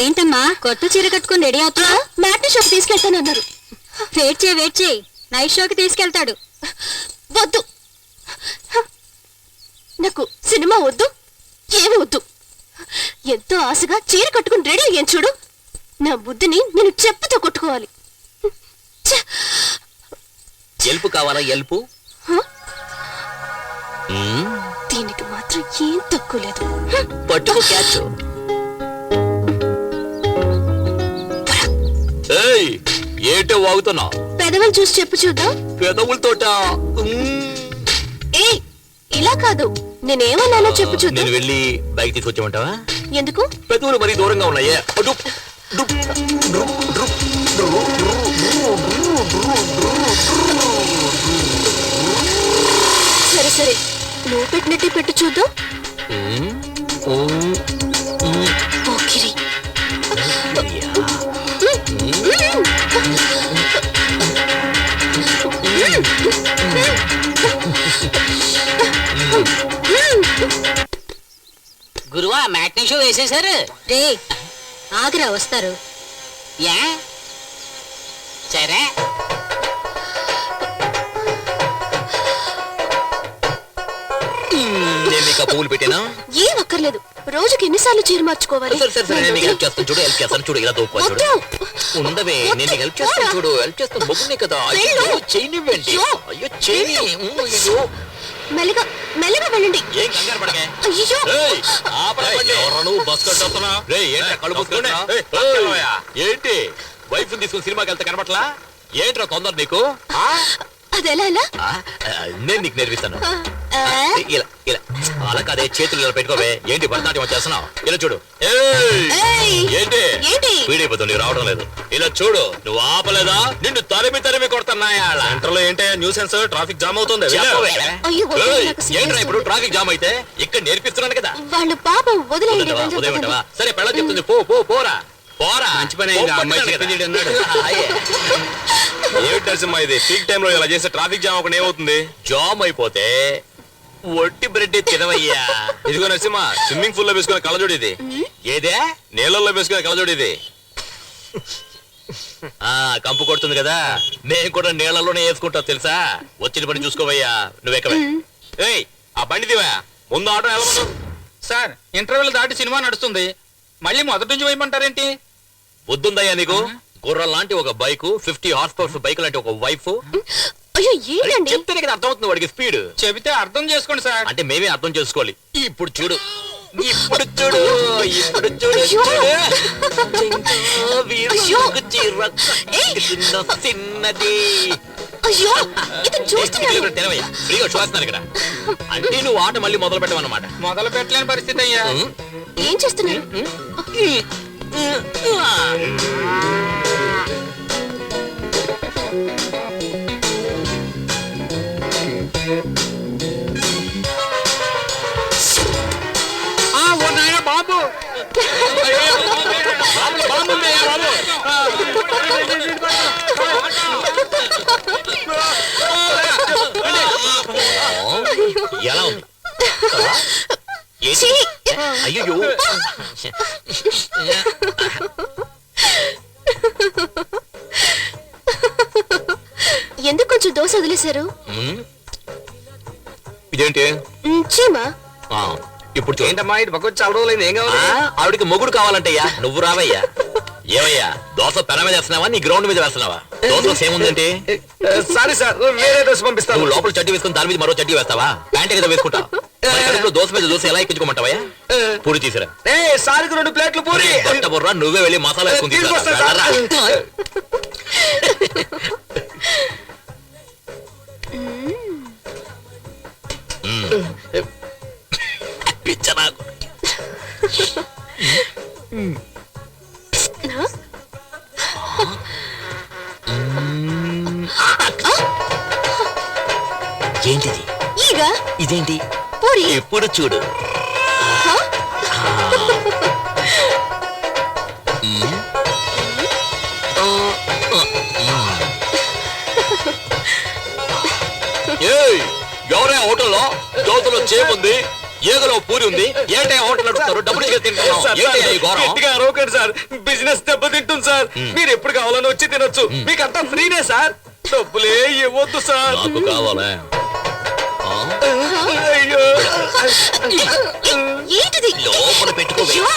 ఏంటమ్మా కొత్త చీర కట్టుకుని రెడీ అవుతున్నా? మ్యాట్ని షోకి తీసుకెళ్తానన్నారు. వెయిట్ చేయి నైట్ షోకి తీసుకెళ్తాడు. వద్దు, నాకు సినిమా వద్దు, ఏమి వద్దు. ఎంతో ఆశగా చీర కట్టుకుని రెడీ అయ్యాను చూడు. నా బుద్ధిని నేను చెప్పుతో కొట్టుకోవాలి. ఎల్పు కావాలా? ఎల్పు దీనికి మాత్రం ఏం తక్కువ లేదు. పట్టుకో క్యాచ్. ఏంటో వాగుతున్నావు? పెదవులు చూసి చెప్పు చూద్దాం. పెదవులతోట? ఏ ఇలా కాదు, నేనేమన్నానో చెప్పు చూద్దాం. నేను వెళ్ళి బైక్ తీసుకొచ్చామంటావా? ఎందుకు? పెదవులు మరీ దూరంగా ఉన్నాయే. సరే సరే, నువ్వు పెట్టినట్టే పెట్టు చూద్దాం. పోకిరి. గురువా మ్యాట్నీ షో వేసేశారు. రే ఆగ్రా వస్తారు. యా సరే. నేను నీకు పువ్వులు పెట్టానా? ఏం అక్కర్లేదు, రోజుకి ఎన్నిసార్లు చీర మార్చుకోవాలి? సరే నేను హెల్ప్ చేస్తాను చూడు. హెల్ప్ చేస్తాను చూడు. ఇలా దూపా చూడు. ఉండవే, నేను హెల్ప్ చేస్తాను చూడు. హెల్ప్ చేస్తాను. బొగ్గునే కదా. చేయనివ్వండి. అయ్యో చేయని. అయ్యో మెల్లగా మెల్లగా వెళ్ళండి. ఏం కంగారు పడకే. అయ్యో బస్ కట్టొస్తున్నా. ఏంటి వైఫ్ తీసుకుని సినిమాకి వెళ్తే కనబట్లా? ఏంట్రా తొందర నీకు? అదెలా ఎలా? నేను నీకు నేర్పిస్తాను. ఇలా ఇలా అలా కాదే, చేతులు ఇలా పెట్టుకోవే. ఏంటి భరతనాట్యం వచ్చేస్తున్నావు? ఇలా చూడు. ఏంటి పీడైపోతుంది, రావడం లేదు. ఇలా చూడు. నువ్వు ఆపలేదా? నిన్ను తరిమి తరిమి కొడుతున్నాయా? సెంటర్లో ఏంటి న్యూసెన్స్? ట్రాఫిక్ జామ్ అవుతుంది. ఏంట్రా ఇప్పుడు ట్రాఫిక్ జామ్ అయితే? ఇక్కడ నేర్పిస్తున్నాను కదా. వాళ్ళు పాపం వదిలేయండి. ఉదయం సరే పెళ్ళ చెప్తుంది. పోరా పోరా. మంచి పని ఏమిటి నరసింహ ఇది? పీక్ టైమ్ లో ఇలా చేస్తే ట్రాఫిక్ జామ్ అక్కడ ఏమవుతుంది? జామ్ అయిపోతే ఒట్టి బ్రెడ్ తినవయ్యా. ఇదిగో నరసింహ, స్విమ్మింగ్ పూల్ లో వేసుకునే కళ్ళజోడు ఇది. ఏదే? నీళ్ళల్లో వేసుకునే కళ్ళజోడు ఇది. కంపు కొడుతుంది కదా, నేను కూడా నీళ్లలోనే వేసుకుంటా తెలుసా. వచ్చిన పని చూసుకోవయ్యా. నువ్వెక్కవే. ఏయ్ ఆ బండి దివా. ముందు ఆటో వెళ్ళమను. సార్ ఇంటర్వెల్ దాటి సినిమా నడుస్తుంది, మళ్ళీ మొదటి నుంచి వేయమంటారేంటి? బుద్ధుందయ్యా నీకు? గుర్రం లాంటి ఒక బైక్, 50 హార్స్ పవర్స్ బైక్ లాంటి ఒక వైఫ్. అయ్యో ఏంటండి? చెప్తేనే కదా అర్థమవుతుంది వాడికి స్పీడ్. చెబితే అర్థం చేసుకోండి సార్. అంటే మేమే అర్థం చేసుకోవాలి. ఇప్పుడు చూడు, ఇప్పుడు చూడు, ఇప్పుడు చూడు. చిన్నది. అయ్యో ఇది చూస్తున్నాను. తెలవయ్యా, ఫ్రీగా చూస్తున్నాను ఇక్కడ. అంటే నువ్వు ఆట మళ్ళీ మొదలు పెట్టమన్నమాట. మొదలు పెట్టలేని పరిస్థితి అయ్యా. ఏం చేస్తున్నారు? బాబు ఎలా ఉంది? అయ్యో ఎందుకు కొంచెం దోశ వదిలేశారు? ఇదేంటి? చీమా. ఇప్పుడు ఏంటమ్మా ఇటు పక్క చాలా రోజులైంది. ఏం కావాలి? ఆవిడికి మొగుడు కావాలంటయ్యా. నువ్వు రావయ్యా. ఏమయ్యా దోశ పెన మీద వేస్తున్నావా, నీ గ్రౌండ్ మీద వేస్తున్నావా? దోశ సేమ్ ఉందంటే సారీ సార్, వేరే దోశ పంపిస్తాను. నువ్వు లోపల చడ్డీ వేసుకుని దాని మీద మరో చడ్డీ వేస్తావా? ప్యాంట్ ఏదో వేసుకుంటా. దోశ మీద దోశ ఎలా ఎక్కించుకోమంటావా? పూరి తీసిరా. సారికి 2 ప్లేట్లు పూరి. బుర్రా, నువ్వే వెళ్ళి మసాలా వేసుకుని పిచ్చనాకు. ఏంటిది? ఇదేంటి? పూరి. ఎప్పుడు చూడు. ఎవరే హోటల్లో దోశలో చేముంది, ఏగలో పూరి ఉంది ఏంటే హోటల్ నడుపుతారు డబ్బులు ఇచ్చి తింటున్నావు ఏంటి ఈ ఘోరం గట్టిగా అరవకండి సార్ బిజినెస్ దెబ్బతింటుంది సార్ మీరు ఎప్పుడు కావాలని వచ్చి తినొచ్చు మీకు అంతా ఫ్రీనే సార్ డబ్బులే ఇవ్వద్దు సార్ నాకు కావాలా ఆ? అయ్యో ఏంటిది లోపల పెట్టుకోవే అయ్యో!